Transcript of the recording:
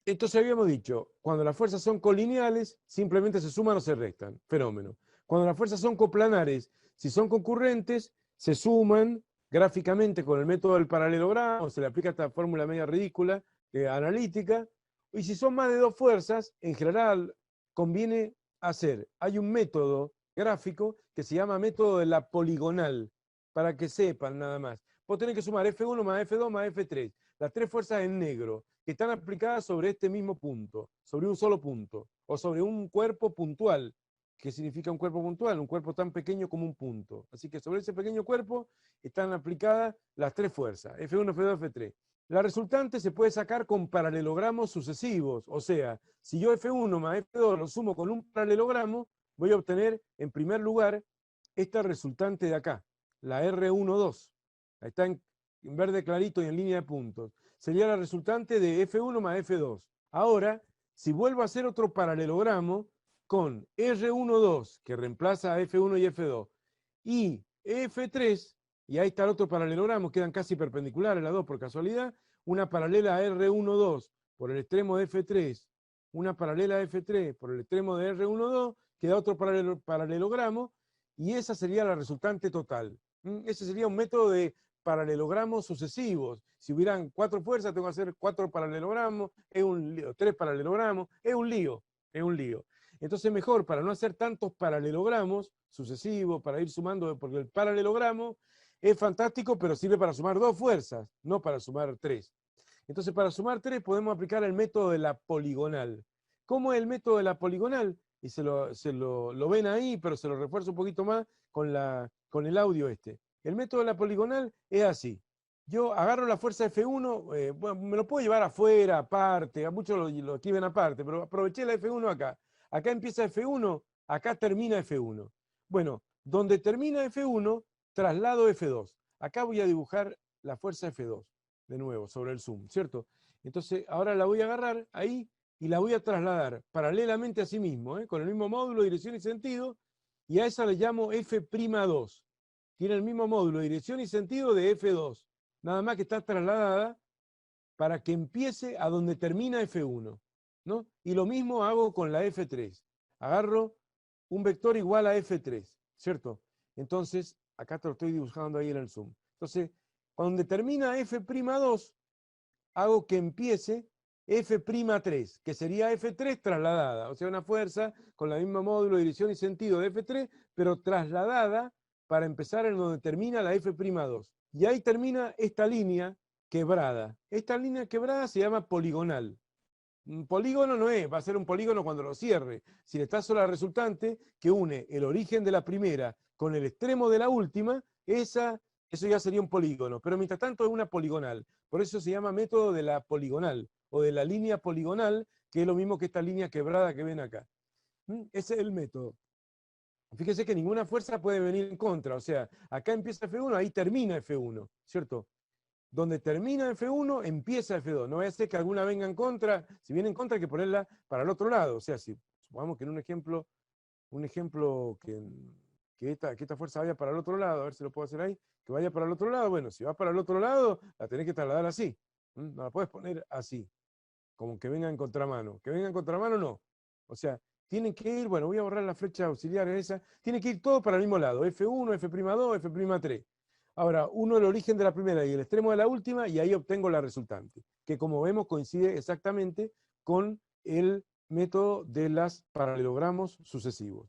Entonces habíamos dicho, cuando las fuerzas son colineales, simplemente se suman o se restan. Fenómeno. Cuando las fuerzas son coplanares, si son concurrentes, se suman gráficamente con el método del paralelogramo, se le aplica esta fórmula media ridícula analítica. Y si son más de dos fuerzas, en general conviene hacer, hay un método gráfico que se llama método de la poligonal, para que sepan nada más. Vos tenés que sumar F1 más F2 más F3, las tres fuerzas en negro, que están aplicadas sobre este mismo punto, sobre un solo punto, o sobre un cuerpo puntual. ¿Qué significa un cuerpo puntual? Un cuerpo tan pequeño como un punto. Así que sobre ese pequeño cuerpo están aplicadas las tres fuerzas, F1, F2, F3. La resultante se puede sacar con paralelogramos sucesivos, o sea, si yo F1 más F2 lo sumo con un paralelogramo, voy a obtener en primer lugar esta resultante de acá, la R12. Ahí está en verde clarito y en línea de puntos. Sería la resultante de F1 más F2. Ahora, si vuelvo a hacer otro paralelogramo con R12, que reemplaza a F1 y F2, y F3, y ahí está el otro paralelogramo, quedan casi perpendiculares las dos por casualidad, una paralela a R12 por el extremo de F3, una paralela a F3 por el extremo de R12, queda otro paralelogramo, y esa sería la resultante total. Ese sería un método de paralelogramos sucesivos. Si hubieran cuatro fuerzas, tengo que hacer cuatro paralelogramos, es un lío, tres paralelogramos, es un lío, es un lío. Entonces mejor, para no hacer tantos paralelogramos sucesivos, para ir sumando, porque el paralelogramo es fantástico, pero sirve para sumar dos fuerzas, no para sumar tres. Entonces, para sumar tres podemos aplicar el método de la poligonal. ¿Cómo es el método de la poligonal? Y lo ven ahí, pero se lo refuerzo un poquito más con el audio este. El método de la poligonal es así. Yo agarro la fuerza F1, bueno, me lo puedo llevar afuera, aparte, a muchos lo escriben aparte, pero aproveché la F1 acá. Acá empieza F1, acá termina F1. Bueno, donde termina F1, traslado F2. Acá voy a dibujar la fuerza F2, de nuevo, sobre el zoom, ¿cierto? Entonces, ahora la voy a agarrar ahí y la voy a trasladar paralelamente a sí mismo, con el mismo módulo, dirección y sentido, y a esa le llamo F'2. Tiene el mismo módulo, dirección y sentido de F2, nada más que está trasladada para que empiece a donde termina F1, ¿no? Y lo mismo hago con la F3. Agarro un vector igual a F3, ¿cierto? Entonces, acá te lo estoy dibujando ahí en el zoom. Entonces, cuando termina F'2, hago que empiece F'3, que sería F3 trasladada, o sea, una fuerza con la misma módulo, dirección y sentido de F3, pero trasladada para empezar en donde termina la F'2. Y ahí termina esta línea quebrada. Esta línea quebrada se llama poligonal. Un polígono no es, va a ser un polígono cuando lo cierre. Si le está sola resultante que une el origen de la primera con el extremo de la última, eso ya sería un polígono. Pero mientras tanto es una poligonal. Por eso se llama método de la poligonal o de la línea poligonal, que es lo mismo que esta línea quebrada que ven acá. Ese es el método. Fíjese que ninguna fuerza puede venir en contra. O sea, acá empieza F1, ahí termina F1, ¿cierto? Donde termina F1, empieza F2. No vaya a ser que alguna venga en contra. Si viene en contra, hay que ponerla para el otro lado. O sea, si supongamos que en un ejemplo que esta fuerza vaya para el otro lado, a ver si lo puedo hacer ahí, que vaya para el otro lado. Bueno, si va para el otro lado, la tenés que trasladar así. No la puedes poner así, como que venga en contramano. Que venga en contramano, no. O sea, tienen que ir, bueno, voy a borrar la flecha auxiliar en esa, tiene que ir todo para el mismo lado, F1, F'2, F'3. Ahora, uno el origen de la primera y el extremo de la última, y ahí obtengo la resultante, que como vemos coincide exactamente con el método de los paralelogramos sucesivos.